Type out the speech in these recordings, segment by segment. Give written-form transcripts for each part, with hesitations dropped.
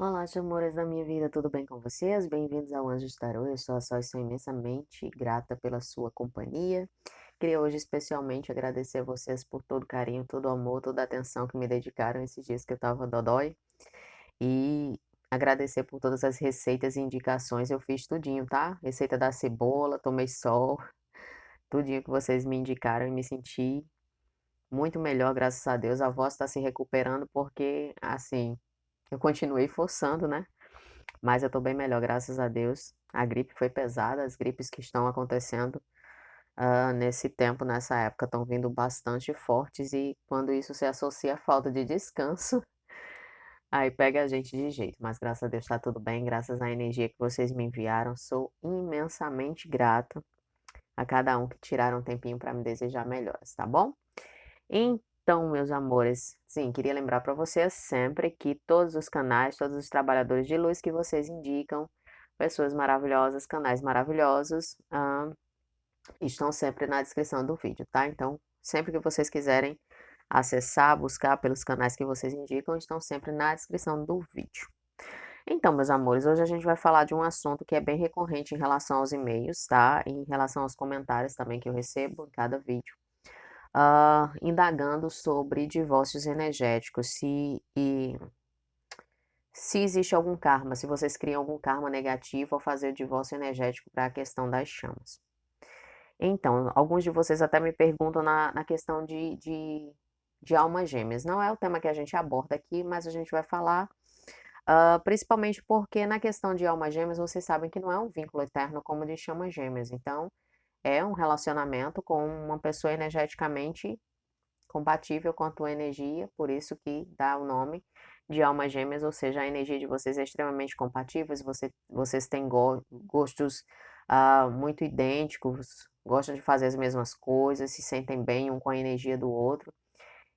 Olá, amores da minha vida, tudo bem com vocês? Bem-vindos ao Anjos Tarô. Eu sou a Sol e sou imensamente grata pela sua companhia. Queria hoje especialmente agradecer a vocês por todo o carinho, todo o amor, toda a atenção que me dedicaram esses dias que eu tava dodói. E agradecer por todas as receitas e indicações. Eu fiz tudinho, tá? Receita da cebola, tomei sol, tudinho que vocês me indicaram e me senti muito melhor, graças a Deus. A voz está se recuperando porque, assim, eu continuei forçando, né? Mas eu tô bem melhor, graças a Deus. A gripe foi pesada, as gripes que estão acontecendo nesse tempo, nessa época, estão vindo bastante fortes e quando isso se associa à falta de descanso, aí pega a gente de jeito. Mas graças a Deus tá tudo bem, graças à energia que vocês me enviaram. Sou imensamente grata a cada um que tiraram um tempinho para me desejar melhoras, tá bom? Então, meus amores, sim, queria lembrar para vocês sempre que todos os canais, todos os trabalhadores de luz que vocês indicam, pessoas maravilhosas, canais maravilhosos, estão sempre na descrição do vídeo, tá? Então, sempre que vocês quiserem acessar, buscar pelos canais que vocês indicam, estão sempre na descrição do vídeo. Então, meus amores, hoje a gente vai falar de um assunto que é bem recorrente em relação aos e-mails, tá? E em relação aos comentários também que eu recebo em cada vídeo. Indagando sobre divórcios energéticos, se existe algum karma, se vocês criam algum karma negativo ao fazer o divórcio energético para a questão das chamas. Então, alguns de vocês até me perguntam na questão de almas gêmeas. Não é o tema que a gente aborda aqui, mas a gente vai falar, principalmente porque na questão de almas gêmeas, vocês sabem que não é um vínculo eterno como de chamas gêmeas. Então, é um relacionamento com uma pessoa energeticamente compatível com a tua energia, por isso que dá o nome de almas gêmeas, ou seja, a energia de vocês é extremamente compatível, vocês têm gostos muito idênticos, gostam de fazer as mesmas coisas, se sentem bem um com a energia do outro.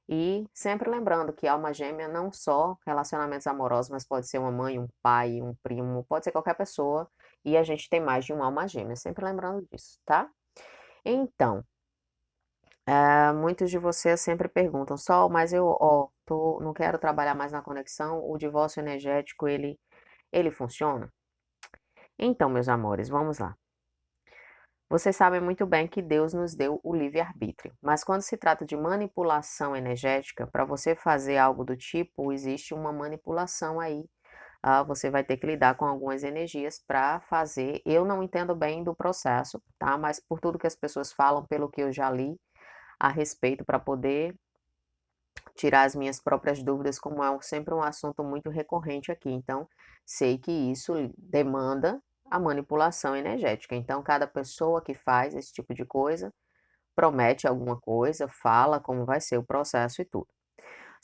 E sempre lembrando que alma gêmea não só relacionamentos amorosos, mas pode ser uma mãe, um pai, um primo, pode ser qualquer pessoa, e a gente tem mais de uma alma gêmea, sempre lembrando disso, tá? Então, muitos de vocês sempre perguntam: "Sol, mas eu, não quero trabalhar mais na conexão, o divórcio energético ele funciona?". Então, meus amores, vamos lá. Vocês sabem muito bem que Deus nos deu o livre-arbítrio, mas quando se trata de manipulação energética, para você fazer algo do tipo, existe uma manipulação aí. Você vai ter que lidar com algumas energias para fazer. Eu não entendo bem do processo, tá? Mas por tudo que as pessoas falam, pelo que eu já li a respeito, para poder tirar as minhas próprias dúvidas, como é sempre um assunto muito recorrente aqui. Então, sei que isso demanda a manipulação energética. Então, cada pessoa que faz esse tipo de coisa promete alguma coisa, fala como vai ser o processo e tudo.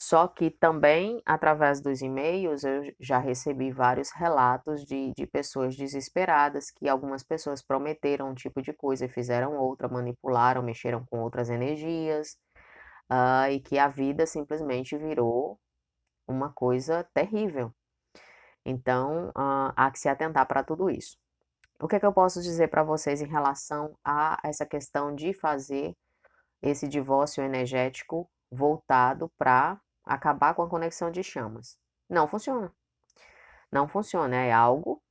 Só que também, através dos e-mails, eu já recebi vários relatos de pessoas desesperadas, que algumas pessoas prometeram um tipo de coisa e fizeram outra, manipularam, mexeram com outras energias, e que a vida simplesmente virou uma coisa terrível. Então, há que se atentar para tudo isso. O que é que eu posso dizer para vocês em relação a essa questão de fazer esse divórcio energético voltado para acabar com a conexão de chamas? Não funciona. Não funciona. É algo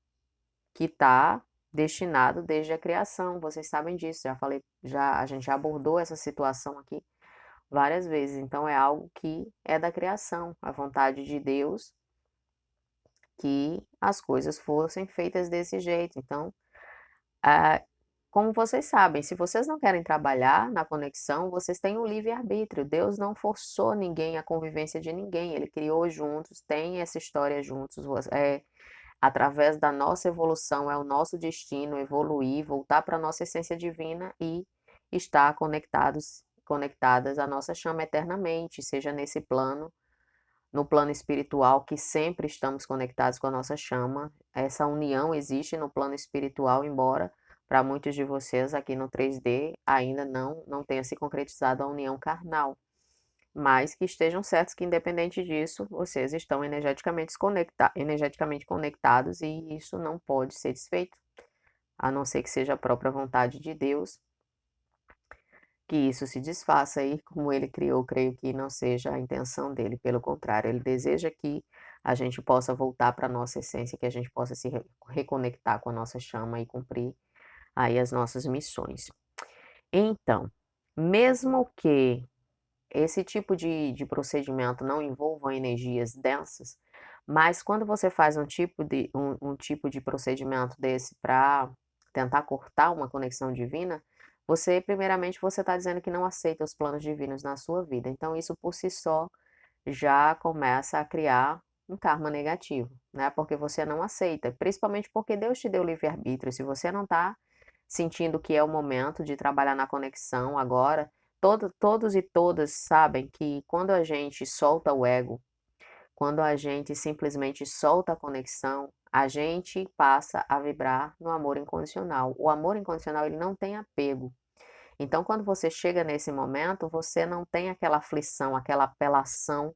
que está destinado desde a criação. Vocês sabem disso. Já falei, a gente já abordou essa situação aqui várias vezes. Então é algo que é da criação, a vontade de Deus que as coisas fossem feitas desse jeito. Então, ah, como vocês sabem, se vocês não querem trabalhar na conexão, vocês têm o livre-arbítrio. Deus não forçou ninguém, a convivência de ninguém. Ele criou juntos, tem essa história juntos. Através da nossa evolução, é o nosso destino evoluir, voltar para a nossa essência divina e estar conectadas à nossa chama eternamente, seja nesse plano, no plano espiritual, que sempre estamos conectados com a nossa chama. Essa união existe no plano espiritual, embora para muitos de vocês aqui no 3D ainda não tenha se concretizado a união carnal. Mas que estejam certos que, independente disso, vocês estão energeticamente conectados e isso não pode ser desfeito, a não ser que seja a própria vontade de Deus que isso se desfaça e como ele criou, creio que não seja a intenção dele, pelo contrário, ele deseja que a gente possa voltar para a nossa essência, que a gente possa se reconectar com a nossa chama e cumprir aí as nossas missões. Então, mesmo que esse tipo de procedimento não envolva energias densas, mas quando você faz um tipo de procedimento desse para tentar cortar uma conexão divina, você, primeiramente, você está dizendo que não aceita os planos divinos na sua vida. Então, isso por si só já começa a criar um karma negativo, né? Porque você não aceita, principalmente porque Deus te deu livre-arbítrio. Se você não está sentindo que é o momento de trabalhar na conexão agora, todos e todas sabem que quando a gente solta o ego, quando a gente simplesmente solta a conexão, a gente passa a vibrar no amor incondicional. O amor incondicional, ele não tem apego. Então, quando você chega nesse momento, você não tem aquela aflição, aquela apelação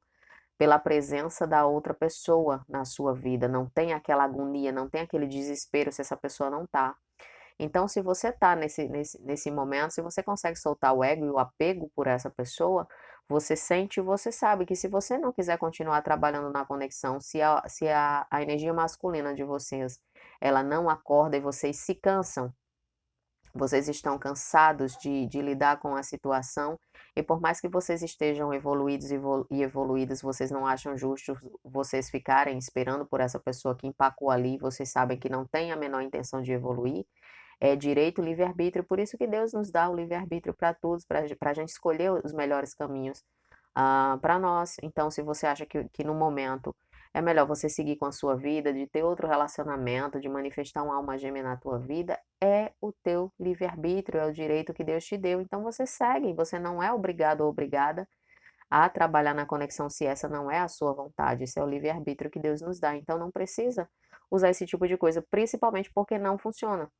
pela presença da outra pessoa na sua vida, não tem aquela agonia, não tem aquele desespero se essa pessoa não tá. Então, se você está nesse momento, se você consegue soltar o ego e o apego por essa pessoa, você sente e você sabe que se você não quiser continuar trabalhando na conexão, se a energia masculina de vocês, ela não acorda e vocês se cansam, vocês estão cansados de lidar com a situação, e por mais que vocês estejam evoluídos e evoluídas, vocês não acham justo vocês ficarem esperando por essa pessoa que empacou ali, vocês sabem que não tem a menor intenção de evoluir, é direito, livre-arbítrio, por isso que Deus nos dá o livre-arbítrio para todos, para a gente escolher os melhores caminhos para nós. Então, se você acha que no momento é melhor você seguir com a sua vida, de ter outro relacionamento, de manifestar uma alma gêmea na tua vida, é o teu livre-arbítrio, é o direito que Deus te deu. Então, você segue, você não é obrigado ou obrigada a trabalhar na conexão se essa não é a sua vontade, esse é o livre-arbítrio que Deus nos dá. Então, não precisa usar esse tipo de coisa, principalmente porque não funciona.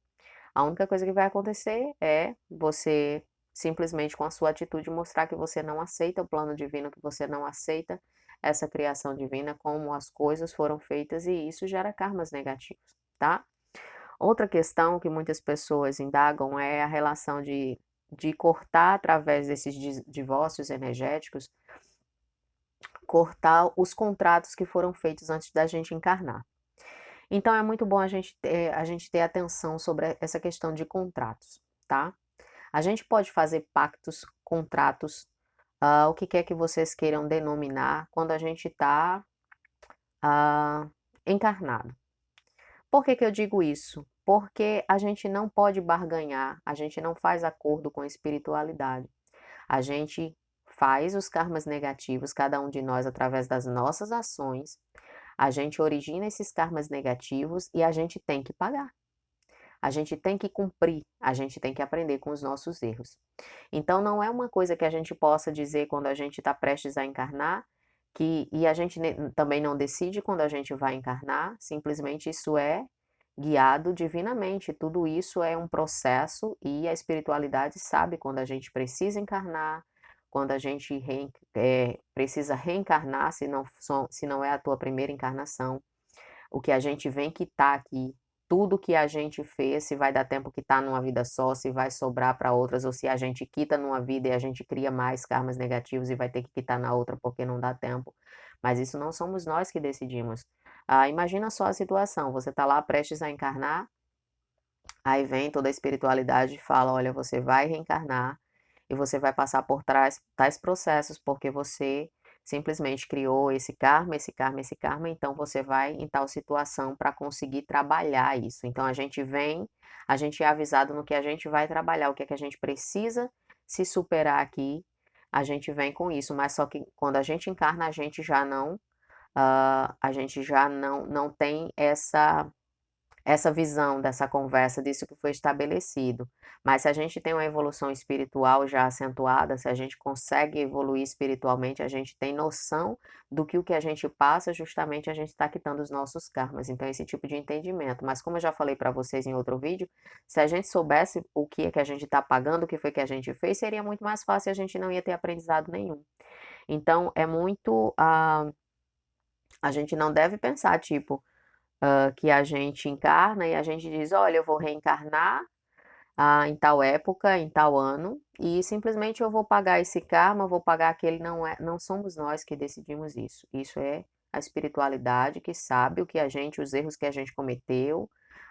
A única coisa que vai acontecer é você simplesmente com a sua atitude mostrar que você não aceita o plano divino, que você não aceita essa criação divina, como as coisas foram feitas, e isso gera karmas negativos, tá? Outra questão que muitas pessoas indagam é a relação de cortar através desses divórcios energéticos, cortar os contratos que foram feitos antes da gente encarnar. Então é muito bom a gente ter atenção sobre essa questão de contratos, tá? A gente pode fazer pactos, contratos, o que quer que vocês queiram denominar, quando a gente está encarnado. Por que que eu digo isso? Porque a gente não pode barganhar, a gente não faz acordo com a espiritualidade. A gente faz os karmas negativos, cada um de nós, através das nossas ações. A gente origina esses karmas negativos e a gente tem que pagar. A gente tem que cumprir, a gente tem que aprender com os nossos erros. Então, não é uma coisa que a gente possa dizer quando a gente está prestes a encarnar, e a gente também não decide quando a gente vai encarnar, simplesmente isso é guiado divinamente. Tudo isso é um processo e a espiritualidade sabe quando a gente precisa encarnar, quando a gente precisa reencarnar, se não é a tua primeira encarnação, o que a gente vem quitar aqui, tudo que a gente fez, se vai dar tempo quitar numa vida só, se vai sobrar para outras, ou se a gente quita numa vida e a gente cria mais karmas negativos e vai ter que quitar na outra porque não dá tempo. Mas isso não somos nós que decidimos. Imagina só a situação, você está lá prestes a encarnar, aí vem toda a espiritualidade e fala, olha, você vai reencarnar e você vai passar por tais processos, porque você simplesmente criou esse karma, esse karma, esse karma, então você vai em tal situação para conseguir trabalhar isso. Então a gente é avisado no que a gente vai trabalhar, o que é que a gente precisa se superar aqui, a gente vem com isso, mas só que quando a gente encarna, a gente já não tem essa visão dessa conversa, disso que foi estabelecido. Mas se a gente tem uma evolução espiritual já acentuada, se a gente consegue evoluir espiritualmente, a gente tem noção do que o que a gente passa, justamente a gente está quitando os nossos karmas. Então, esse tipo de entendimento. Mas como eu já falei para vocês em outro vídeo, se a gente soubesse o que é que a gente está pagando, o que foi que a gente fez, seria muito mais fácil e a gente não ia ter aprendizado nenhum. Então, é muito. A gente não deve pensar, tipo, que a gente encarna e a gente diz, olha, eu vou reencarnar em tal época, em tal ano, e simplesmente eu vou pagar esse karma, eu vou pagar aquele, não somos nós que decidimos isso. Isso é a espiritualidade que sabe os erros que a gente cometeu,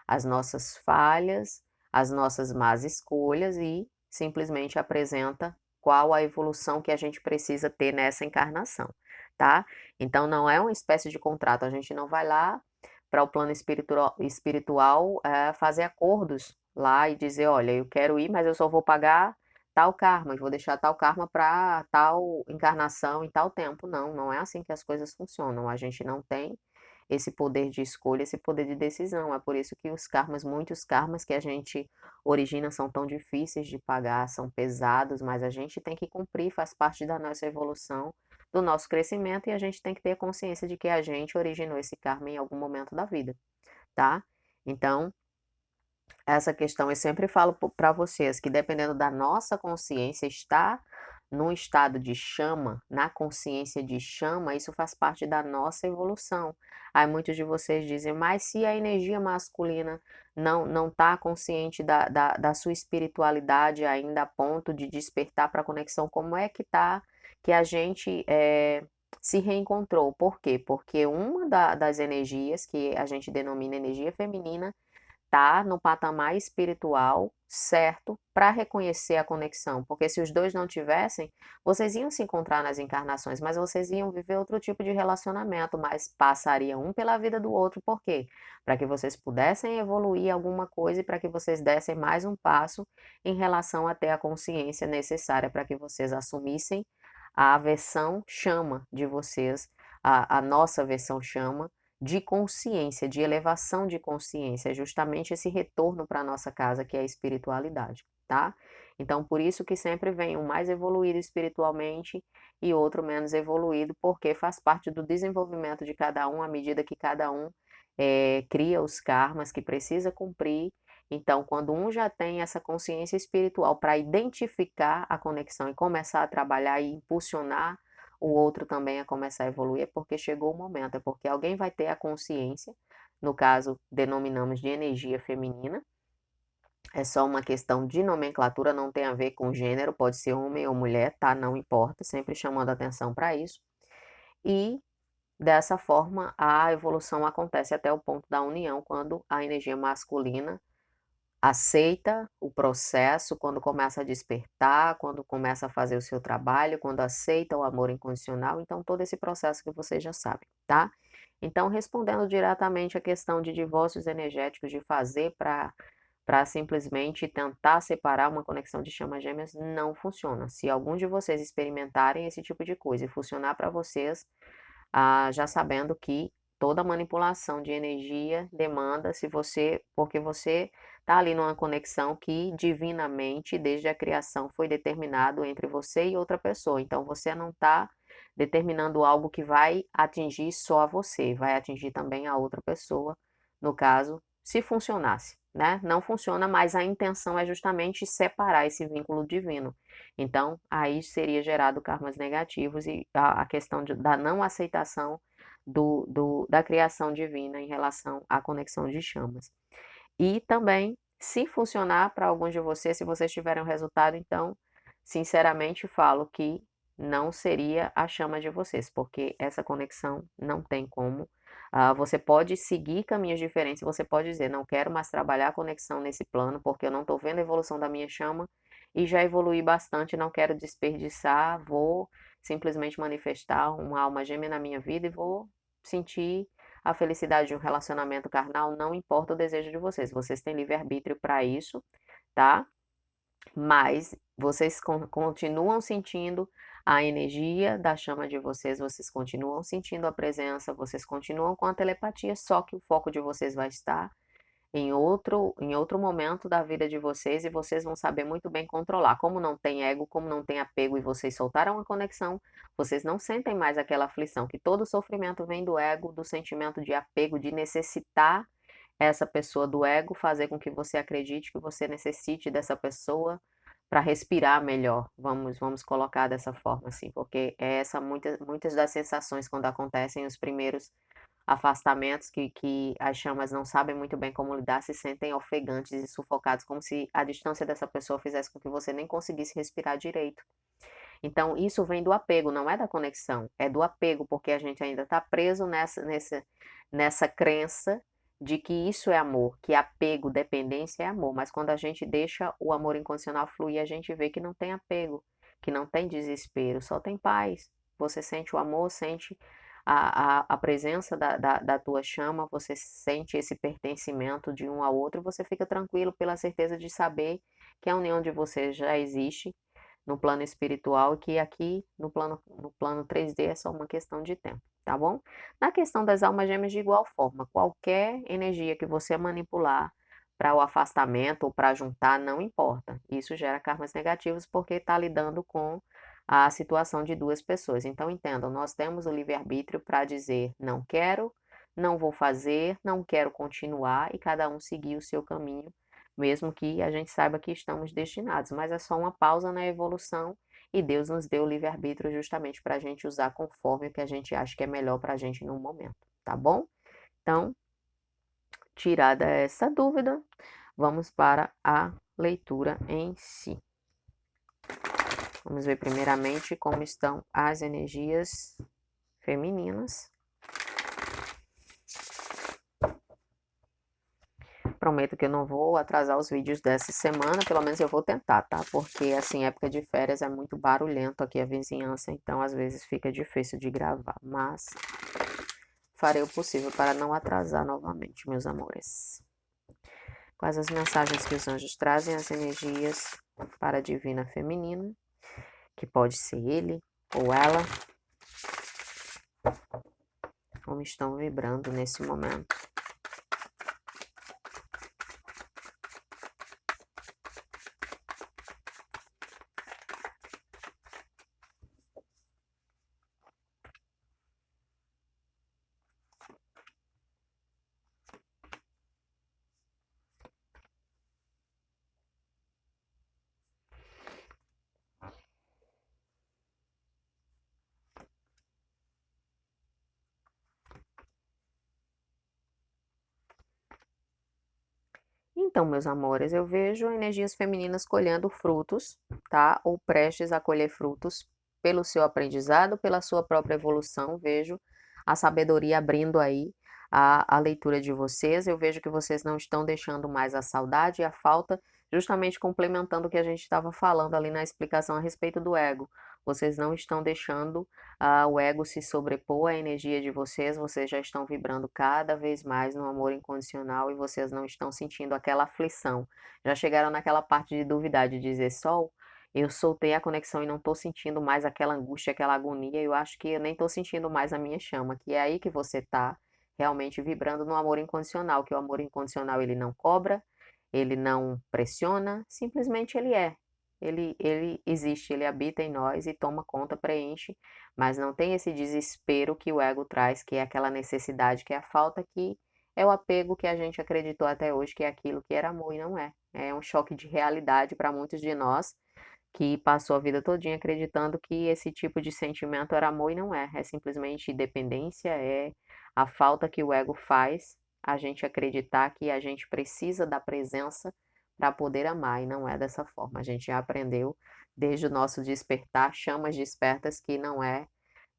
as nossas falhas, as nossas más escolhas e simplesmente apresenta qual a evolução que a gente precisa ter nessa encarnação, tá? Então não é uma espécie de contrato, a gente não vai lá para o plano espiritual fazer acordos lá e dizer, olha, eu quero ir, mas eu só vou pagar tal karma, eu vou deixar tal karma para tal encarnação em tal tempo. Não, não é assim que as coisas funcionam. A gente não tem esse poder de escolha, esse poder de decisão. É por isso que os karmas, muitos karmas que a gente origina são tão difíceis de pagar, são pesados, mas a gente tem que cumprir, faz parte da nossa evolução, do nosso crescimento, e a gente tem que ter consciência de que a gente originou esse karma em algum momento da vida, tá? Então, essa questão eu sempre falo para vocês que dependendo da nossa consciência, estar num estado de chama, na consciência de chama, isso faz parte da nossa evolução. Aí muitos de vocês dizem, mas se a energia masculina não está consciente da sua espiritualidade ainda a ponto de despertar para a conexão, como é que tá que a gente se reencontrou? Por quê? Porque uma das energias que a gente denomina energia feminina tá no patamar espiritual certo para reconhecer a conexão, porque se os dois não tivessem, vocês iam se encontrar nas encarnações, mas vocês iam viver outro tipo de relacionamento, mas passaria um pela vida do outro, por quê? Para que vocês pudessem evoluir alguma coisa e para que vocês dessem mais um passo em relação a ter a consciência necessária para que vocês assumissem a versão chama de vocês, a nossa versão chama, de consciência, de elevação de consciência, é justamente esse retorno para a nossa casa, que é a espiritualidade, tá? Então, por isso que sempre vem um mais evoluído espiritualmente e outro menos evoluído, porque faz parte do desenvolvimento de cada um, à medida que cada um cria os karmas que precisa cumprir. Então, quando um já tem essa consciência espiritual para identificar a conexão e começar a trabalhar e impulsionar o outro também a começar a evoluir, é porque chegou o momento, é porque alguém vai ter a consciência, no caso, denominamos de energia feminina, é só uma questão de nomenclatura, não tem a ver com gênero, pode ser homem ou mulher, tá? Não importa, sempre chamando atenção para isso. E dessa forma, a evolução acontece até o ponto da união, quando a energia masculina aceita o processo, quando começa a despertar, quando começa a fazer o seu trabalho, quando aceita o amor incondicional, então todo esse processo que vocês já sabem, tá? Então, respondendo diretamente a questão de divórcios energéticos, de fazer para simplesmente tentar separar uma conexão de chamas gêmeas, não funciona. Se alguns de vocês experimentarem esse tipo de coisa e funcionar para vocês, já sabendo que toda manipulação de energia demanda se você, porque você está ali numa conexão que divinamente, desde a criação, foi determinado entre você e outra pessoa. Então você não está determinando algo que vai atingir só a você, vai atingir também a outra pessoa, no caso, se funcionasse, né? Não funciona, mas a intenção é justamente separar esse vínculo divino. Então, aí seria gerado karmas negativos e a questão da não aceitação da criação divina em relação à conexão de chamas. E também, se funcionar para alguns de vocês, se vocês tiverem um resultado, então, sinceramente falo que não seria a chama de vocês, porque essa conexão não tem como. Você pode seguir caminhos diferentes, você pode dizer, não quero mais trabalhar a conexão nesse plano, porque eu não estou vendo a evolução da minha chama e já evolui bastante, não quero desperdiçar, vou simplesmente manifestar uma alma gêmea na minha vida e vou sentir a felicidade de um relacionamento carnal, não importa o desejo de vocês. Vocês têm livre-arbítrio para isso, tá? Mas vocês continuam sentindo a energia da chama de vocês, vocês continuam sentindo a presença, vocês continuam com a telepatia, só que o foco de vocês vai estar em outro momento da vida de vocês e vocês vão saber muito bem controlar. Como não tem ego, como não tem apego e vocês soltaram a conexão, vocês não sentem mais aquela aflição, que todo sofrimento vem do ego, do sentimento de apego, de necessitar essa pessoa do ego, fazer com que você acredite que você necessite dessa pessoa para respirar melhor. Vamos colocar dessa forma assim, porque é essa muitas das sensações quando acontecem os primeiros afastamentos que as chamas não sabem muito bem como lidar, se sentem ofegantes e sufocados, como se a distância dessa pessoa fizesse com que você nem conseguisse respirar direito. Então, isso vem do apego, não é da conexão, é do apego, porque a gente ainda está preso nessa crença de que isso é amor, que apego, dependência é amor, mas quando a gente deixa o amor incondicional fluir, a gente vê que não tem apego, que não tem desespero, só tem paz. Você sente o amor, sente a presença da tua chama, você sente esse pertencimento de um ao outro, você fica tranquilo pela certeza de saber que a união de vocês já existe no plano espiritual, que aqui no plano 3D é só uma questão de tempo, tá bom? Na questão das almas gêmeas, de igual forma, qualquer energia que você manipular para o afastamento ou para juntar, não importa. Isso gera karmas negativos porque está lidando com a situação de duas pessoas. Então, entendam, nós temos o livre-arbítrio para dizer não quero, não vou fazer, não quero continuar e cada um seguir o seu caminho mesmo que a gente saiba que estamos destinados, mas é só uma pausa na evolução e Deus nos deu o livre-arbítrio justamente para a gente usar conforme o que a gente acha que é melhor para a gente no momento, tá bom? Então, tirada essa dúvida, vamos para a leitura em si. Vamos ver primeiramente como estão as energias femininas. Prometo que eu não vou atrasar os vídeos dessa semana, pelo menos eu vou tentar, tá? Porque, assim, época de férias é muito barulhento aqui a vizinhança, então às vezes fica difícil de gravar, mas farei o possível para não atrasar novamente, meus amores. Quais as mensagens que os anjos trazem, as energias para a divina feminina, que pode ser ele ou ela, como estão vibrando nesse momento. Então, meus amores, eu vejo energias femininas colhendo frutos, tá? Ou prestes a colher frutos pelo seu aprendizado, pela sua própria evolução. Vejo a sabedoria abrindo aí a leitura de vocês. Eu vejo que vocês não estão deixando mais a saudade e a falta, justamente complementando o que a gente estava falando ali na explicação a respeito do ego. Vocês não estão deixando o ego se sobrepor à energia de vocês já estão vibrando cada vez mais no amor incondicional e vocês não estão sentindo aquela aflição. Já chegaram naquela parte de duvidar, de dizer, Sol, eu soltei a conexão e não estou sentindo mais aquela angústia, aquela agonia, eu acho que eu nem estou sentindo mais a minha chama, que é aí que você está realmente vibrando no amor incondicional, que o amor incondicional ele não cobra, ele não pressiona, simplesmente ele é. Ele existe, ele habita em nós e toma conta, preenche, mas não tem esse desespero que o ego traz, que é aquela necessidade, que é a falta, que é o apego que a gente acreditou até hoje que é aquilo que era amor e não é. É um choque de realidade para muitos de nós que passou a vida todinha acreditando que esse tipo de sentimento era amor e não é. É simplesmente dependência, é a falta que o ego faz a gente acreditar que a gente precisa da presença para poder amar e não é dessa forma. A gente já aprendeu desde o nosso despertar, chamas despertas, que não é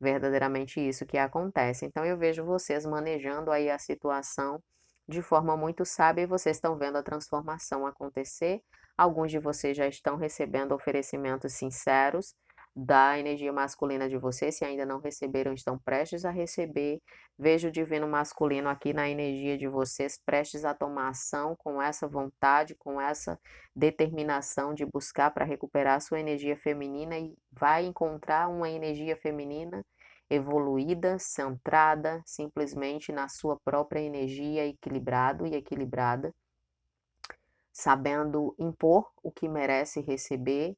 verdadeiramente isso que acontece. Então eu vejo vocês manejando aí a situação de forma muito sábia e vocês estão vendo a transformação acontecer. Alguns de vocês já estão recebendo oferecimentos sinceros da energia masculina de vocês, se ainda não receberam, estão prestes a receber. Vejo o divino masculino aqui na energia de vocês, prestes a tomar ação com essa vontade, com essa determinação de buscar para recuperar a sua energia feminina e vai encontrar uma energia feminina evoluída, centrada, simplesmente na sua própria energia, equilibrado e equilibrada, sabendo impor o que merece receber,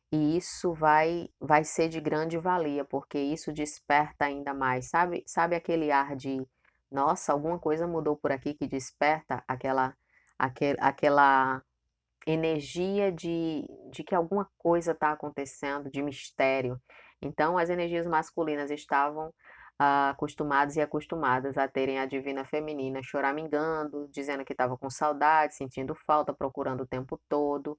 e isso vai ser de grande valia, porque isso desperta ainda mais, sabe aquele ar de, nossa, alguma coisa mudou por aqui, que desperta aquela energia de que alguma coisa está acontecendo, de mistério. Então, as energias masculinas estavam acostumados e acostumadas a terem a divina feminina choramingando, dizendo que estava com saudade, sentindo falta, procurando o tempo todo,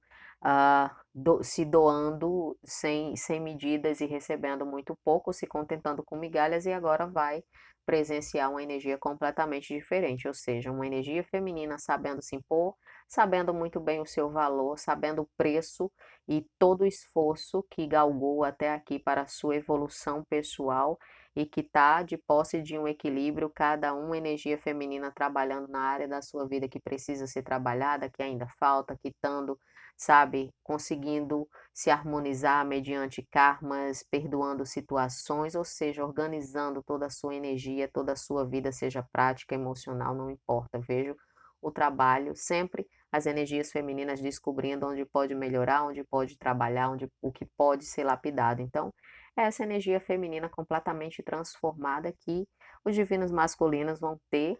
se doando sem medidas e recebendo muito pouco, se contentando com migalhas, e agora vai presenciar uma energia completamente diferente, ou seja, uma energia feminina sabendo se impor, sabendo muito bem o seu valor, sabendo o preço e todo o esforço que galgou até aqui para a sua evolução pessoal e que está de posse de um equilíbrio, cada uma energia feminina trabalhando na área da sua vida que precisa ser trabalhada, que ainda falta, quitando, sabe, conseguindo se harmonizar mediante karmas, perdoando situações, ou seja, organizando toda a sua energia, toda a sua vida, seja prática, emocional, não importa. Vejo o trabalho sempre as energias femininas descobrindo onde pode melhorar, onde pode trabalhar, onde o que pode ser lapidado. Então, é essa energia feminina completamente transformada que os divinos masculinos vão ter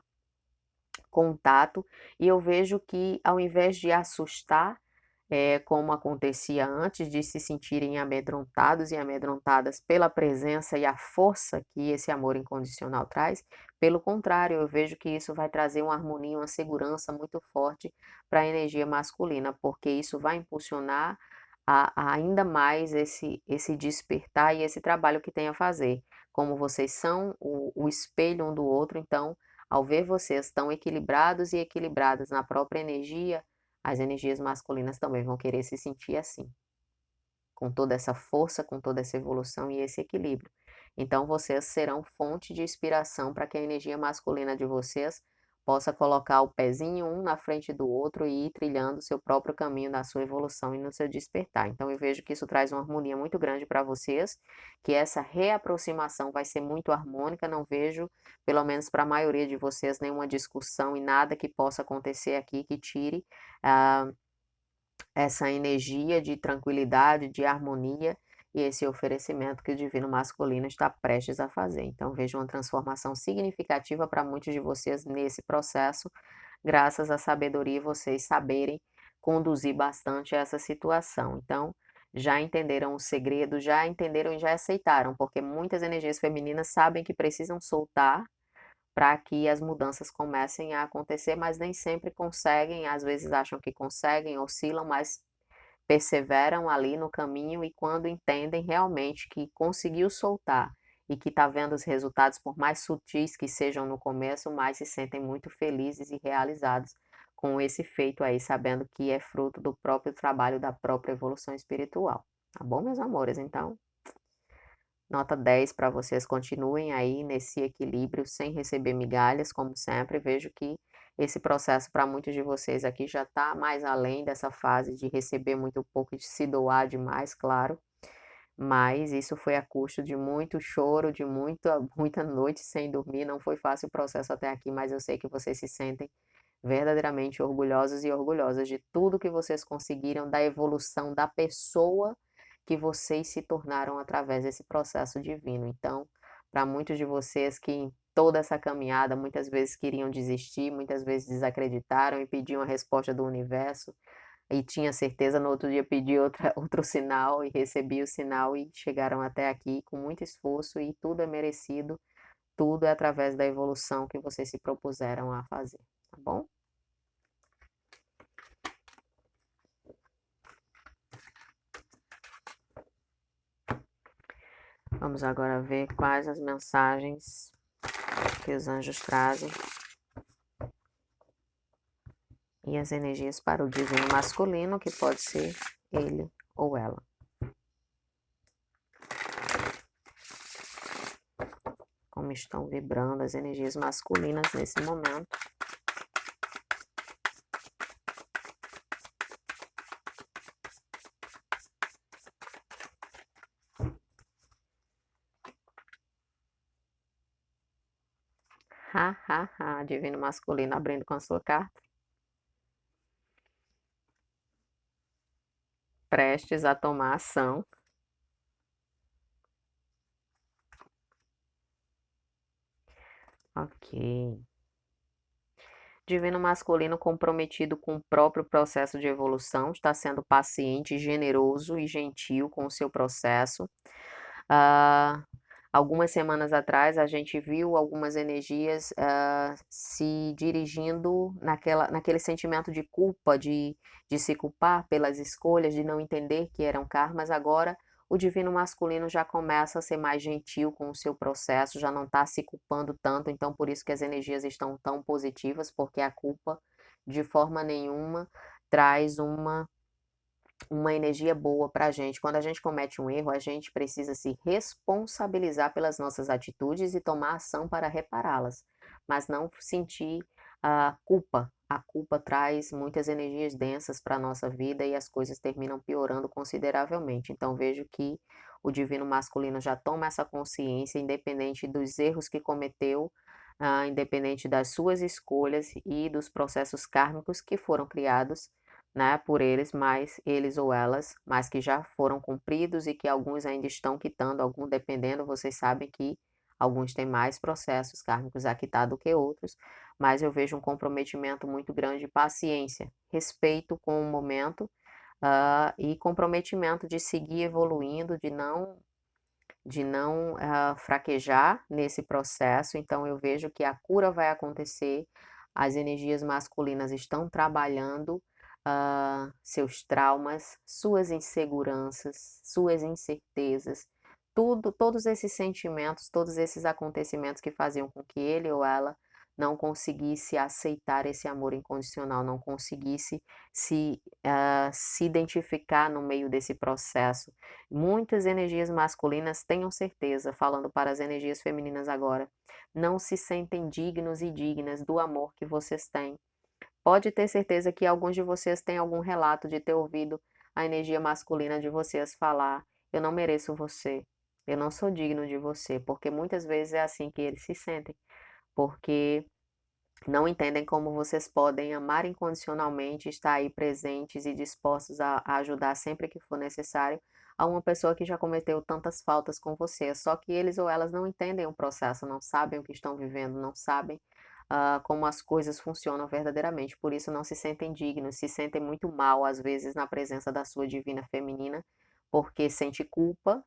contato, e eu vejo que ao invés de assustar, como acontecia antes, de se sentirem amedrontados e amedrontadas pela presença e a força que esse amor incondicional traz, pelo contrário, eu vejo que isso vai trazer uma harmonia, uma segurança muito forte para a energia masculina, porque isso vai impulsionar ainda mais esse despertar e esse trabalho que tem a fazer. Como vocês são o espelho um do outro, então, ao ver vocês tão equilibrados e equilibradas na própria energia, as energias masculinas também vão querer se sentir assim, com toda essa força, com toda essa evolução e esse equilíbrio. Então, vocês serão fonte de inspiração para que a energia masculina de vocês possa colocar o pezinho um na frente do outro e ir trilhando o seu próprio caminho na sua evolução e no seu despertar. Então, eu vejo que isso traz uma harmonia muito grande para vocês, que essa reaproximação vai ser muito harmônica. Não vejo, pelo menos para a maioria de vocês, nenhuma discussão e nada que possa acontecer aqui que tire essa energia de tranquilidade, de harmonia e esse oferecimento que o divino masculino está prestes a fazer. Então, vejo uma transformação significativa para muitos de vocês nesse processo, graças à sabedoria e vocês saberem conduzir bastante essa situação. Então, já entenderam o segredo, já entenderam e já aceitaram, porque muitas energias femininas sabem que precisam soltar para que as mudanças comecem a acontecer, mas nem sempre conseguem, às vezes acham que conseguem, oscilam, mas perseveram ali no caminho, e quando entendem realmente que conseguiu soltar e que está vendo os resultados, por mais sutis que sejam no começo, mais se sentem muito felizes e realizados com esse feito aí, sabendo que é fruto do próprio trabalho, da própria evolução espiritual. Tá bom, meus amores? Então, nota 10 para vocês, continuem aí nesse equilíbrio, sem receber migalhas, como sempre. Vejo que esse processo para muitos de vocês aqui já está mais além dessa fase de receber muito pouco e de se doar demais, claro. Mas isso foi a custo de muito choro, de muita noite sem dormir. Não foi fácil o processo até aqui, mas eu sei que vocês se sentem verdadeiramente orgulhosos e orgulhosas de tudo que vocês conseguiram, da evolução da pessoa que vocês se tornaram através desse processo divino. Então, para muitos de vocês que em toda essa caminhada muitas vezes queriam desistir, muitas vezes desacreditaram e pediam a resposta do universo, e tinha certeza, no outro dia pedi outro sinal e recebi o sinal e chegaram até aqui com muito esforço, e tudo é merecido, tudo é através da evolução que vocês se propuseram a fazer, tá bom? Vamos agora ver quais as mensagens que os anjos trazem e as energias para o divino masculino, que pode ser ele ou ela. Como estão vibrando as energias masculinas nesse momento. Ha, ha, ha, divino masculino abrindo com a sua carta. Prestes a tomar ação. Ok. Divino masculino comprometido com o próprio processo de evolução, está sendo paciente, generoso e gentil com o seu processo. Algumas semanas atrás, a gente viu algumas energias se dirigindo naquele sentimento de culpa, de se culpar pelas escolhas, de não entender que eram karmas. Agora, o divino masculino já começa a ser mais gentil com o seu processo, já não está se culpando tanto. Então, por isso que as energias estão tão positivas, porque a culpa, de forma nenhuma, traz uma energia boa para a gente. Quando a gente comete um erro, a gente precisa se responsabilizar pelas nossas atitudes e tomar ação para repará-las, mas não sentir a culpa. A culpa traz muitas energias densas para a nossa vida e as coisas terminam piorando consideravelmente. Então, vejo que o divino masculino já toma essa consciência, independente dos erros que cometeu, independente das suas escolhas e dos processos kármicos que foram criados, né, por eles, mas eles ou elas, mas que já foram cumpridos e que alguns ainda estão quitando, alguns dependendo, vocês sabem que alguns têm mais processos kármicos a quitar do que outros, mas eu vejo um comprometimento muito grande de paciência, respeito com o momento, e comprometimento de seguir evoluindo, de não fraquejar nesse processo. Então eu vejo que a cura vai acontecer, as energias masculinas estão trabalhando seus traumas, suas inseguranças, suas incertezas, tudo, todos esses sentimentos, todos esses acontecimentos que faziam com que ele ou ela não conseguisse aceitar esse amor incondicional, não conseguisse se identificar no meio desse processo. Muitas energias masculinas, tenham certeza, falando para as energias femininas agora, não se sentem dignos e dignas do amor que vocês têm. Pode ter certeza que alguns de vocês têm algum relato de ter ouvido a energia masculina de vocês falar: eu não mereço você, eu não sou digno de você, porque muitas vezes é assim que eles se sentem, porque não entendem como vocês podem amar incondicionalmente, estar aí presentes e dispostos a ajudar sempre que for necessário a uma pessoa que já cometeu tantas faltas com você. Só que eles ou elas não entendem o processo, não sabem o que estão vivendo, não sabem como as coisas funcionam verdadeiramente. Por isso não se sentem dignos, se sentem muito mal às vezes na presença da sua divina feminina, porque sente culpa,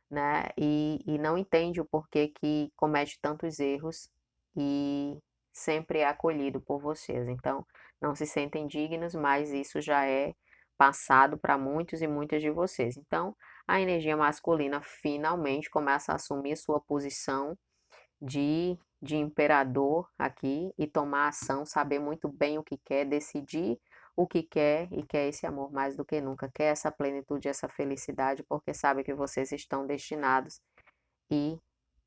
né? E não entende o porquê que comete tantos erros e sempre é acolhido por vocês. Então, não se sentem dignos, mas isso já é passado para muitos e muitas de vocês. Então, a energia masculina finalmente começa a assumir sua posição de imperador aqui e tomar ação, saber muito bem o que quer, decidir o que quer e quer esse amor mais do que nunca, quer essa plenitude, essa felicidade, porque sabe que vocês estão destinados e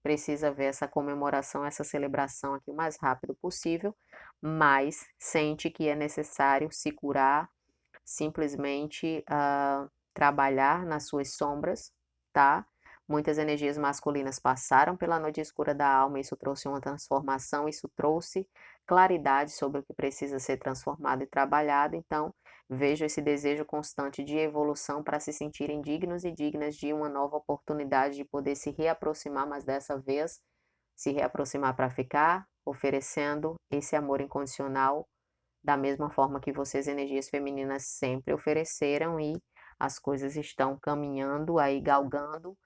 precisa ver essa comemoração, essa celebração aqui o mais rápido possível, mas sente que é necessário se curar, simplesmente trabalhar nas suas sombras, tá? Muitas energias masculinas passaram pela noite escura da alma, isso trouxe uma transformação, isso trouxe claridade sobre o que precisa ser transformado e trabalhado. Então, vejo esse desejo constante de evolução para se sentirem dignos e dignas de uma nova oportunidade de poder se reaproximar, mas dessa vez se reaproximar para ficar, oferecendo esse amor incondicional da mesma forma que vocês, energias femininas, sempre ofereceram, e as coisas estão caminhando aí, galgando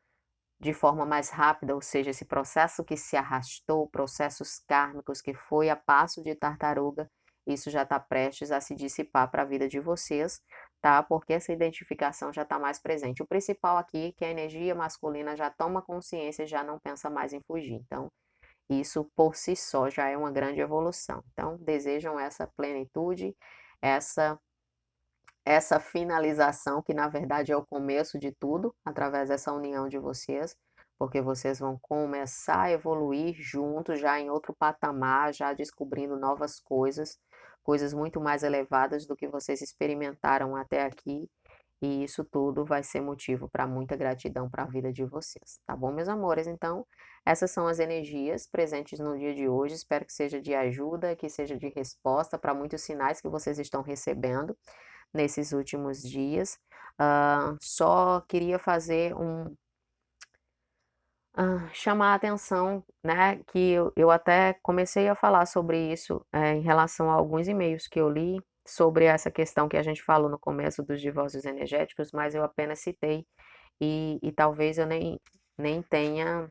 de forma mais rápida, ou seja, esse processo que se arrastou, processos kármicos que foi a passo de tartaruga, isso já está prestes a se dissipar para a vida de vocês, tá? Porque essa identificação já está mais presente. O principal aqui é que a energia masculina já toma consciência, já não pensa mais em fugir. Então, isso por si só já é uma grande evolução. Então, desejam essa plenitude, essa essa finalização, que na verdade é o começo de tudo, através dessa união de vocês, porque vocês vão começar a evoluir juntos, já em outro patamar, já descobrindo novas coisas, coisas muito mais elevadas do que vocês experimentaram até aqui, e isso tudo vai ser motivo para muita gratidão para a vida de vocês, tá bom, meus amores? Então, essas são as energias presentes no dia de hoje. Espero que seja de ajuda, que seja de resposta para muitos sinais que vocês estão recebendo nesses últimos dias. Só queria fazer chamar a atenção, né, que eu até comecei a falar sobre isso, em relação a alguns e-mails que eu li sobre essa questão que a gente falou no começo dos divórcios energéticos, mas eu apenas citei e talvez eu nem tenha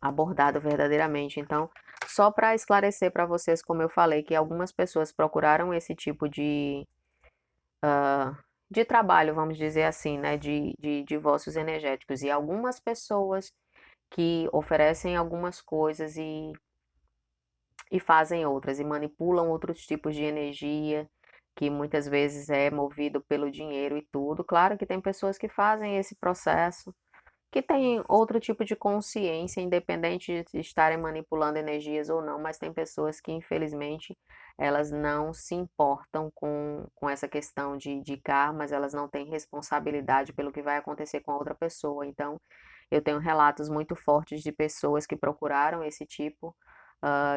abordado verdadeiramente. Então, só para esclarecer para vocês, como eu falei, que algumas pessoas procuraram esse tipo de trabalho, vamos dizer assim, né, de divórcios energéticos, e algumas pessoas que oferecem algumas coisas e fazem outras, e manipulam outros tipos de energia, que muitas vezes é movido pelo dinheiro e tudo. Claro que tem pessoas que fazem esse processo, que têm outro tipo de consciência, independente de estarem manipulando energias ou não, mas tem pessoas que, infelizmente, elas não se importam com essa questão de karmas, elas não têm responsabilidade pelo que vai acontecer com a outra pessoa. Então, eu tenho relatos muito fortes de pessoas que procuraram esse tipo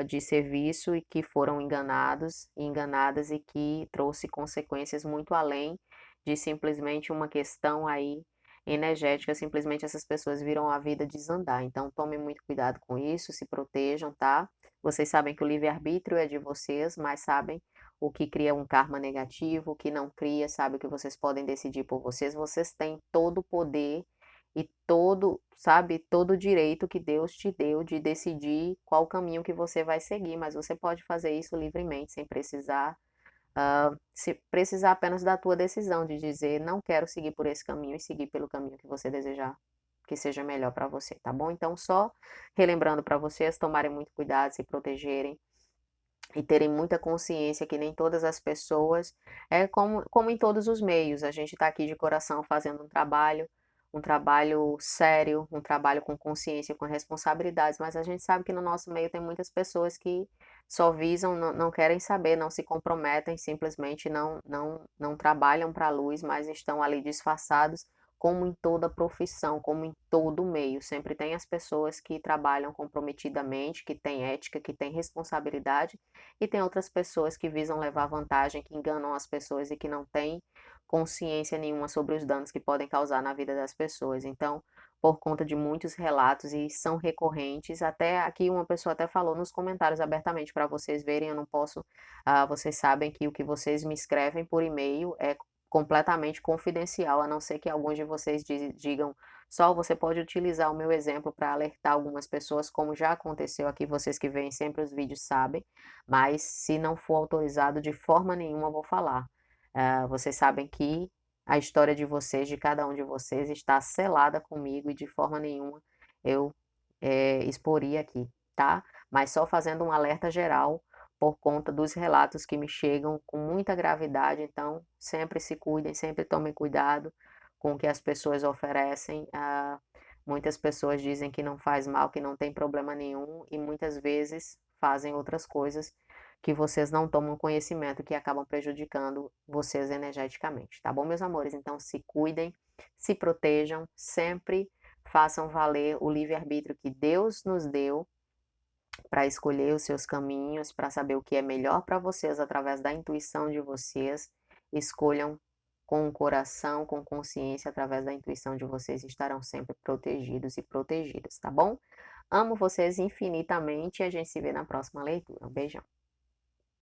de serviço e que foram enganados e enganadas e que trouxe consequências muito além de simplesmente uma questão aí energética, simplesmente essas pessoas viram a vida desandar. Então, tomem muito cuidado com isso, se protejam, tá? Vocês sabem que o livre-arbítrio é de vocês, mas sabem o que cria um karma negativo, o que não cria, sabe o que vocês podem decidir por vocês. Vocês têm todo o poder e todo, sabe, todo o direito que Deus te deu de decidir qual caminho que você vai seguir, mas você pode fazer isso livremente, sem precisar, se precisar apenas da tua decisão de dizer, não quero seguir por esse caminho e seguir pelo caminho que você desejar que seja melhor para você, tá bom? Então, só relembrando para vocês tomarem muito cuidado, se protegerem e terem muita consciência que nem todas as pessoas, é como em todos os meios, a gente está aqui de coração fazendo um trabalho sério, um trabalho com consciência, com responsabilidades, mas a gente sabe que no nosso meio tem muitas pessoas que só visam, não querem saber, não se comprometem, simplesmente não trabalham para a luz, mas estão ali disfarçados, como em toda profissão, como em todo meio. Sempre tem as pessoas que trabalham comprometidamente, que têm ética, que têm responsabilidade, e tem outras pessoas que visam levar vantagem, que enganam as pessoas e que não têm consciência nenhuma sobre os danos que podem causar na vida das pessoas. Então, por conta de muitos relatos e são recorrentes, até aqui uma pessoa até falou nos comentários abertamente para vocês verem, eu não posso, vocês sabem que o que vocês me escrevem por e-mail é completamente confidencial, a não ser que alguns de vocês digam, só você pode utilizar o meu exemplo para alertar algumas pessoas, como já aconteceu aqui, vocês que veem sempre os vídeos sabem, mas se não for autorizado, de forma nenhuma eu vou falar. Vocês sabem que a história de vocês, de cada um de vocês, está selada comigo e de forma nenhuma eu exporia aqui, tá? Mas só fazendo um alerta geral por conta dos relatos que me chegam com muita gravidade, então sempre se cuidem, sempre tomem cuidado com o que as pessoas oferecem. Muitas pessoas dizem que não faz mal, que não tem problema nenhum, e muitas vezes fazem outras coisas que vocês não tomam conhecimento, que acabam prejudicando vocês energeticamente, tá bom, meus amores? Então se cuidem, se protejam, sempre façam valer o livre-arbítrio que Deus nos deu para escolher os seus caminhos, para saber o que é melhor para vocês através da intuição de vocês. Escolham com o coração, com consciência, através da intuição de vocês, estarão sempre protegidos e protegidas, tá bom? Amo vocês infinitamente e a gente se vê na próxima leitura. Um beijão.